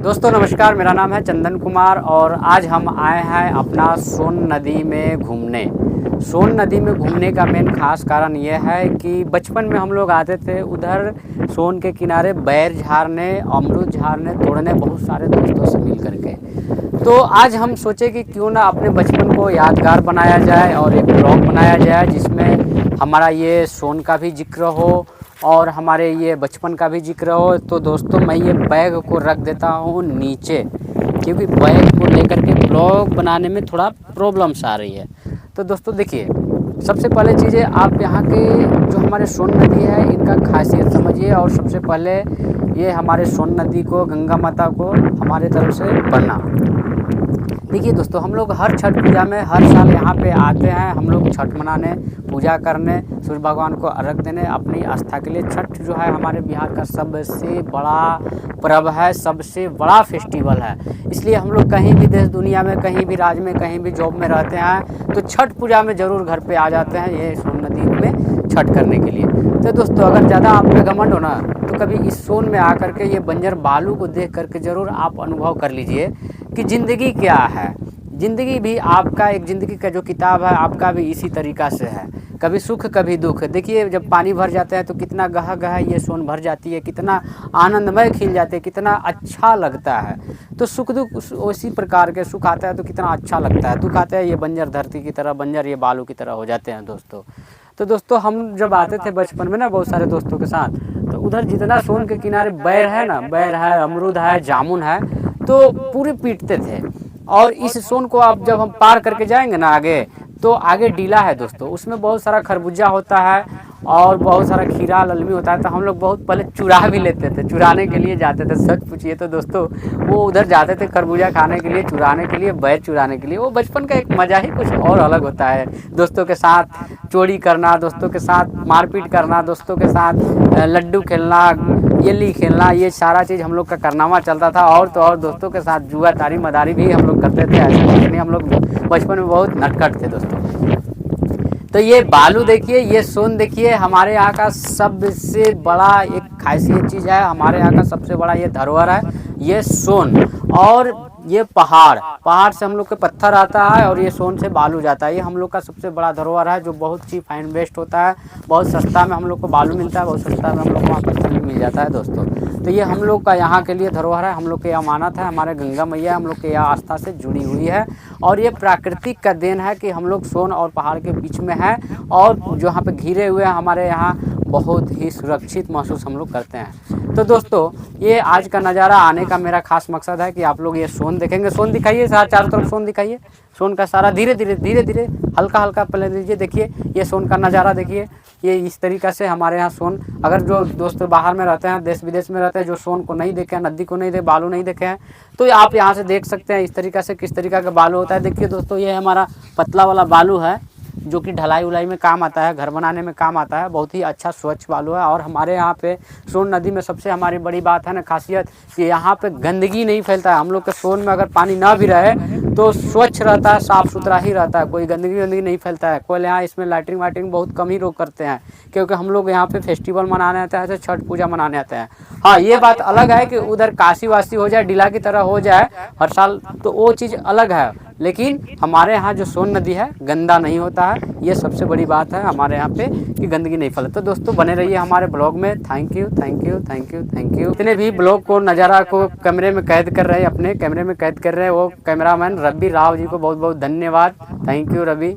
दोस्तों नमस्कार, मेरा नाम है चंदन कुमार और आज हम आए हैं अपना सोन नदी में घूमने। सोन नदी में घूमने का मेन खास कारण ये है कि बचपन में हम लोग आते थे उधर सोन के किनारे बैर झाड़ने, अमरूद झाड़ने, तोड़ने बहुत सारे दोस्तों से मिल करके। तो आज हम सोचे कि क्यों ना अपने बचपन को यादगार बनाया जाए और एक ब्लॉग बनाया जाए जिसमें हमारा ये सोन का भी जिक्र हो और हमारे ये बचपन का भी जिक्र हो। तो दोस्तों मैं ये बैग को रख देता हूँ नीचे, क्योंकि बैग को लेकर के ब्लॉग बनाने में थोड़ा प्रॉब्लम्स आ रही है। तो दोस्तों देखिए, सबसे पहले चीज़ें आप यहाँ के जो हमारे सोन नदी है इनका खासियत समझिए। और सबसे पहले ये हमारे सोन नदी को, गंगा माता को हमारे तरफ से प्रणाम। देखिए दोस्तों, हम लोग हर छठ पूजा में हर साल यहाँ पे आते हैं। हम लोग छठ मनाने, पूजा करने, सूर्य भगवान को अर्घ देने, अपनी आस्था के लिए। छठ जो है हमारे बिहार का सबसे बड़ा पर्व है, सबसे बड़ा फेस्टिवल है। इसलिए हम लोग कहीं भी देश दुनिया में, कहीं भी राज्य में, कहीं भी जॉब में रहते हैं तो छठ पूजा में ज़रूर घर पे आ जाते हैं ये सोन नदी में छठ करने के लिए। तो दोस्तों, अगर ज़्यादा आप पे घमंड हो ना तो कभी इस सोन में आकर के ये बंजर बालू को देख करके ज़रूर आप अनुभव कर लीजिए कि ज़िंदगी क्या है। ज़िंदगी भी आपका, एक ज़िंदगी का जो किताब है आपका भी इसी तरीक़ा से है, कभी सुख कभी दुख। देखिए जब पानी भर जाता है तो कितना गहा गहा ये सोन भर जाती है, कितना आनंदमय खिल जाते हैं, कितना अच्छा लगता है। तो सुख दुख उसी प्रकार के, सुख आता है तो कितना अच्छा लगता है, दुख आता है ये बंजर धरती की तरह, बंजर ये बालू की तरह हो जाते हैं दोस्तों। तो दोस्तों, हम जब आते थे बचपन में ना बहुत सारे दोस्तों के साथ, तो उधर जितना सोन के किनारे बैर है ना, बैर है, अमरूद है, जामुन है, तो पूरे पीटते थे। और इस सोन को आप जब हम पार करके जाएंगे ना आगे, तो आगे डीला है दोस्तों, उसमें बहुत सारा खरबूजा होता है और बहुत सारा खीरा ललमी होता है। तो हम लोग बहुत पहले चुरा भी लेते थे, चुराने के लिए जाते थे। सच पूछिए तो दोस्तों, वो उधर जाते थे खरबूजा खाने के लिए, चुराने के लिए, बैर चुराने के लिए। वो बचपन का एक मज़ा ही कुछ और अलग होता है। दोस्तों के साथ चोरी करना, दोस्तों के साथ मारपीट करना, दोस्तों के साथ लड्डू खेलना, गिल्ली खेलना, ये सारा चीज़ हम लोग का कारनामा चलता था। और तो और दोस्तों के साथ जुआ तारी मदारी भी हम लोग करते थे। ऐसे नहीं, हम लोग बचपन में बहुत नटखट थे दोस्तों। तो ये बालू देखिए, ये सोन देखिए, हमारे यहाँ का सबसे बड़ा एक खासियत चीज़ है, हमारे यहाँ का सबसे बड़ा ये धरोहर है ये सोन। और ये पहाड़ से हम लोग के पत्थर आता है और ये सोन से बालू जाता है। ये हम लोग का सबसे बड़ा धरोहर है जो बहुत चीप एंड बेस्ट होता है। बहुत सस्ता में हम लोग को बालू मिलता है, बहुत सस्ता में हम लोग को वहाँ पत्थर भी मिल जाता है दोस्तों। तो ये हम लोग का यहाँ के लिए धरोहर है, हम लोग की अमानत है। हमारे गंगा मैया हम लोग के यहाँ आस्था से जुड़ी हुई है और ये प्राकृतिक का देन है कि हम लोग सोन और पहाड़ के बीच में हैं और जो यहाँ पे घिरे हुए हैं, हमारे यहाँ बहुत ही सुरक्षित महसूस हम लोग करते हैं। तो दोस्तों, ये आज का नज़ारा आने का मेरा खास मकसद है कि आप लोग ये सोन देखेंगे। सोन दिखाइए, चारों तरफ सोन दिखाइए। सोन का सारा धीरे धीरे हल्का हल्का पहले दीजिए। देखिए ये सोन का नज़ारा देखिए, ये इस तरीक़ा से हमारे यहाँ सोन। अगर जो दोस्त बाहर में रहते हैं, देश विदेश में रहते हैं, जो सोन को नहीं देखे हैं, नदी को नहीं देखे, बालू नहीं देखे हैं, तो आप यहाँ से देख सकते हैं इस तरीक़ा से किस तरीक़ा का बालू होता है। देखिए दोस्तों, ये हमारा पतला वाला बालू है जो कि ढलाई उलाई में काम आता है, घर बनाने में काम आता है। बहुत ही अच्छा स्वच्छ बालू है। और हमारे यहाँ पे सोन नदी में सबसे हमारी बड़ी बात है ना, खासियत कि यहाँ पे गंदगी नहीं फैलता है। हम लोग के सोन में अगर पानी ना भी रहे तो स्वच्छ रहता है, साफ़ सुथरा ही रहता है, कोई गंदगी नहीं फैलता है। कोई यहाँ इसमें लाइटिंग वाइटिंग बहुत कम ही लोग करते हैं, क्योंकि हम लोग यहाँ पे फेस्टिवल मनाने आते हैं, ऐसे छठ पूजा मनाने आते हैं। हाँ, ये बात अलग है कि उधर काशी वासी हो जाए, डीला की तरह हो जाए हर साल, तो वो चीज़ अलग है। लेकिन हमारे यहाँ जो सोन नदी है गंदा नहीं होता है, ये सबसे बड़ी बात है हमारे यहाँ पे कि गंदगी नहीं फैलती। तो दोस्तों बने रहिए हमारे ब्लॉग में। Thank you thank you thank you thank you. इतने भी ब्लॉग को, नज़ारा को कैमरे में कैद कर रहे हैं, अपने कैमरे में कैद कर रहे हैं, वो कैमरामैन रवि राव जी को बहुत बहुत धन्यवाद। Thank you Ravi.